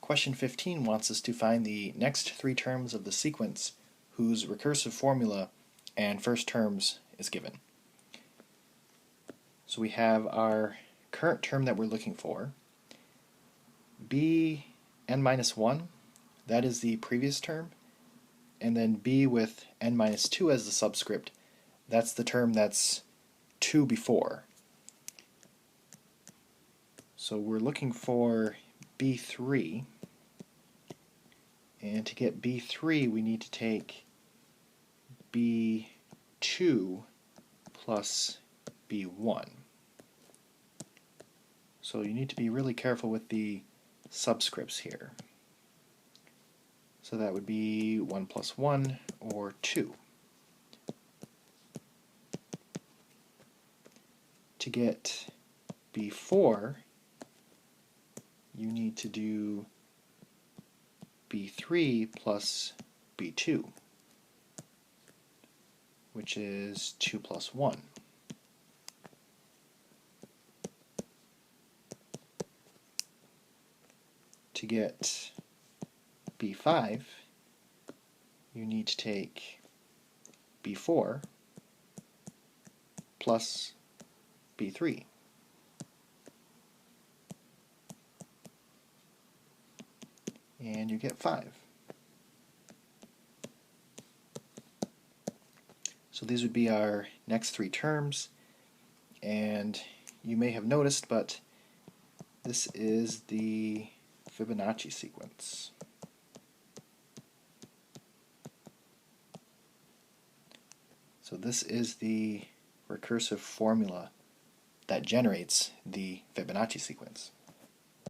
Question 15 wants us to find the next three terms of the sequence whose recursive formula and first terms is given. So we have our current term that we're looking for. b n minus 1, that is the previous term, and then b with n minus 2 as the subscript, that's the term that's 2 before. So we're looking for b3, and to get b3 we need to take b2 plus b1. So you need to be really careful with the subscripts here. So that would be 1 plus 1 or 2. To get b4, you need to do b3 plus b2, which is 2 plus 1. To get b5, you need to take b4 plus b3. And you get 5. So these would be our next three terms, and you may have noticed, but this is the Fibonacci sequence. So this is the recursive formula that generates the Fibonacci sequence.